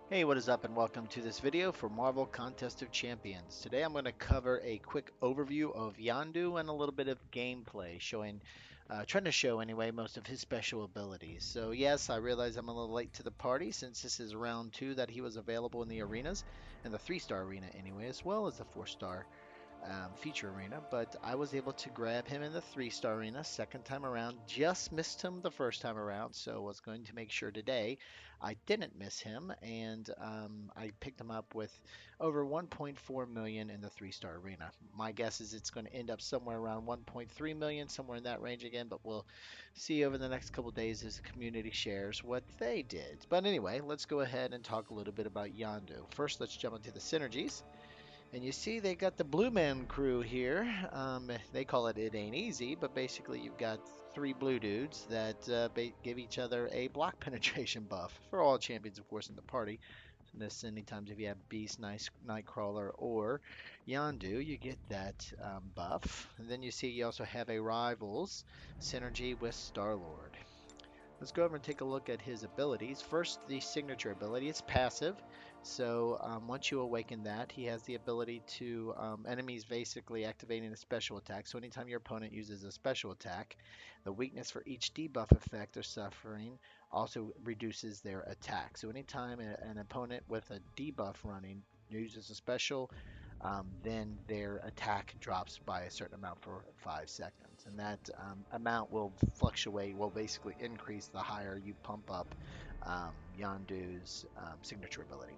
Hey, what is up, and welcome to this video for Marvel Contest of Champions. Today I'm going to cover a quick overview of Yondu and a little bit of gameplay, trying to show anyway most of his special abilities. So yes, I realize I'm a little late to the party since this is round two that he was available in the arenas, and the 3-star arena anyway, as well as the 4-star feature arena, but I was able to grab him in the 3-star arena second time around. Just missed him the first time around, so was going to make sure today I didn't miss him, and I picked him up with over 1.4 million in the 3-star arena. My guess is it's going to end up somewhere around 1.3 million, somewhere in that range again, but we'll see over the next couple days as the community shares what they did. But anyway, let's go ahead and talk a little bit about Yondu. First, let's jump into the synergies. And you see they got the Blue Man crew here. They call it Ain't Easy, but basically you've got three blue dudes that give each other a block penetration buff for all champions, of course, in the party. So this anytime if you have Beast, Nightcrawler, or Yondu, you get that buff. And then you see you also have a Rivals synergy with Star-Lord. Let's go over and take a look at his abilities. First, the signature ability. It's passive. So once you awaken that, he has the ability to enemies basically activating a special attack. So anytime your opponent uses a special attack, the weakness for each debuff effect they're suffering also reduces their attack. So anytime an opponent with a debuff running uses a special, then their attack drops by a certain amount for 5 seconds. And that amount will fluctuate, will basically increase the higher you pump up Yondu's signature ability.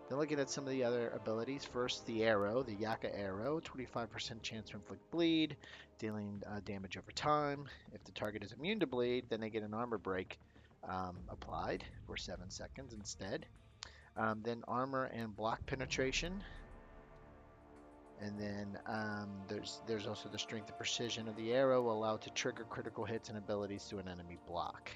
Then looking at some of the other abilities, first the arrow, the Yaka arrow, 25% chance to inflict bleed, dealing damage over time. If the target is immune to bleed, then they get an armor break applied for 7 seconds instead. Then armor and block penetration. And then there's also the strength and precision of the arrow, allowed to trigger critical hits and abilities to an enemy block.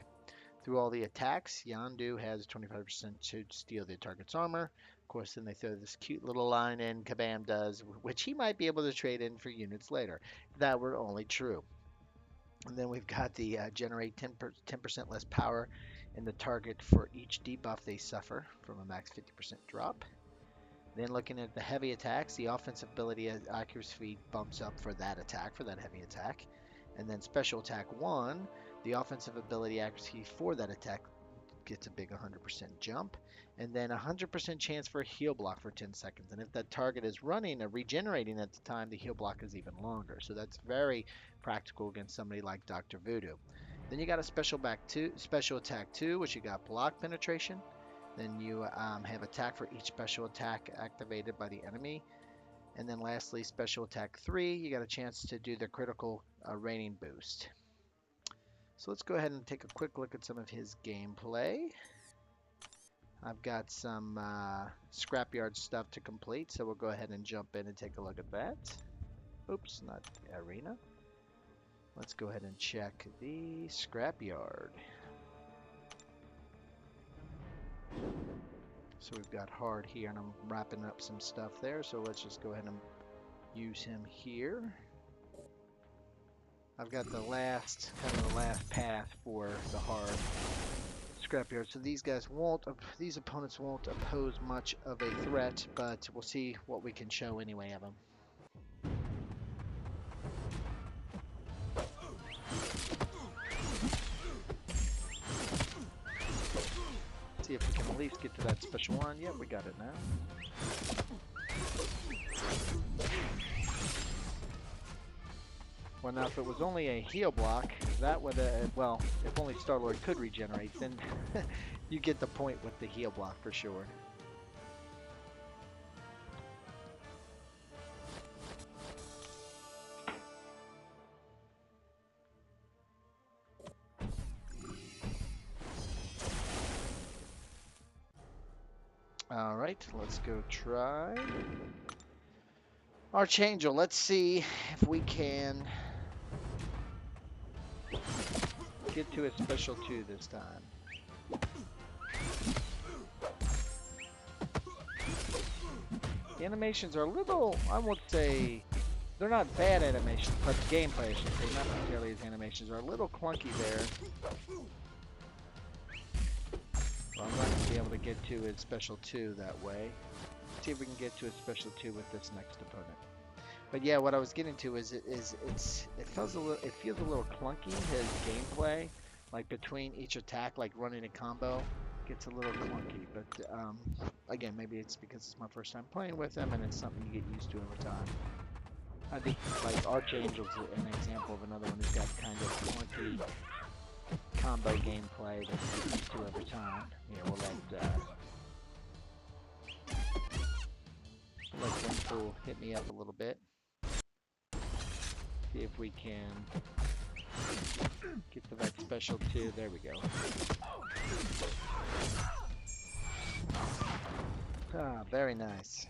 Through all the attacks, Yondu has 25% to steal the target's armor. Of course, then they throw this cute little line in, Kabam does, which he might be able to trade in for units later. If that were only true. And then we've got the generate 10% less power in the target for each debuff they suffer from a max 50% drop. Then looking at the heavy attacks, the offensive ability accuracy bumps up for that attack, for that heavy attack. And then special attack 1, the offensive ability accuracy for that attack gets a big 100% jump. And then 100% chance for a heal block for 10 seconds. And if that target is running or regenerating at the time, the heal block is even longer. So that's very practical against somebody like Dr. Voodoo. Then you got a special attack 2, which you got block penetration. Then you have attack for each special attack activated by the enemy. And then lastly, special attack 3, you got a chance to do the critical rating boost. So let's go ahead and take a quick look at some of his gameplay. I've got some scrapyard stuff to complete, so we'll go ahead and jump in and take a look at that. Oops, not the arena. Let's go ahead and check the scrapyard. So we've got Hard here, and I'm wrapping up some stuff there, so let's just go ahead and use him here. I've got the last path for the Hard scrapyard, so these opponents won't oppose much of a threat, but we'll see what we can show anyway of them. See if we can at least get to that special one. Yep, we got it now. Well, now if it was only a heal block, that would, well, if only Star-Lord could regenerate, then you get the point with the heal block for sure. Alright, let's go try Archangel. Let's see if we can get to a special 2 this time. The animations are a little, I won't say, they're not bad animations, but the gameplay, I should say, not necessarily as animations, are a little clunky there. I'm not going to be able to get to his special 2 that way. See if we can get to his special 2 with this next opponent. But yeah, what I was getting to is it feels a little clunky, his gameplay, like between each attack, like running a combo, gets a little clunky. But again, maybe it's because it's my first time playing with him, and it's something you get used to over time. I think like Archangel's an example of another one who's got kind of clunky combo gameplay that you get used to over time. Yeah, we'll let Windpool hit me up a little bit. See if we can get to that special 2. There we go. Ah, very nice.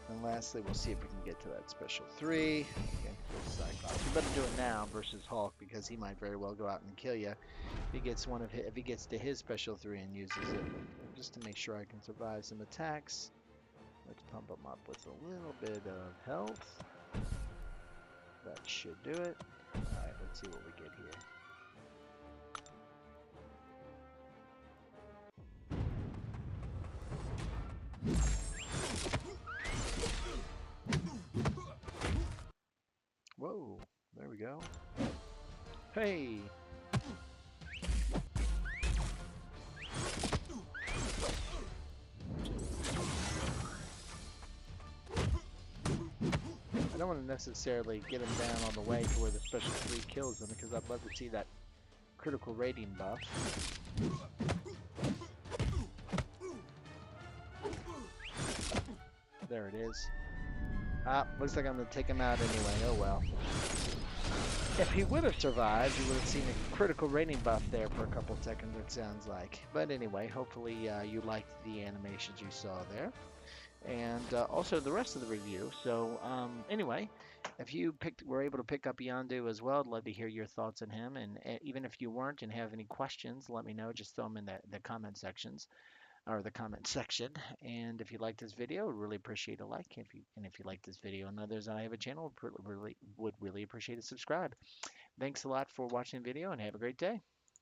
And lastly, we'll see if we can get to that special 3. Okay, Cyclops. You better do it now versus Hulk because he might very well go out and kill you if he gets to his special 3 and uses it. Just to make sure I can survive some attacks. Let's pump him up with a little bit of health. That should do it. Alright, let's see what we get here. Whoa, there we go. Hey! I don't want to necessarily get him down on the way to where the special 3 kills him because I'd love to see that critical rating buff. There it is. Ah, looks like I'm going to take him out anyway. Oh well. If he would have survived, you would have seen a critical rating buff there for a couple seconds, it sounds like. But anyway, hopefully you liked the animations you saw there. And also the rest of the review. So anyway, if you were able to pick up Yondu as well, I'd love to hear your thoughts on him. And even if you weren't and have any questions, let me know. Just throw them in the comment sections or the comment section. And if you liked this video, I'd really appreciate a like. If you like this video and others I have a channel, would really appreciate a subscribe. Thanks a lot for watching the video and have a great day.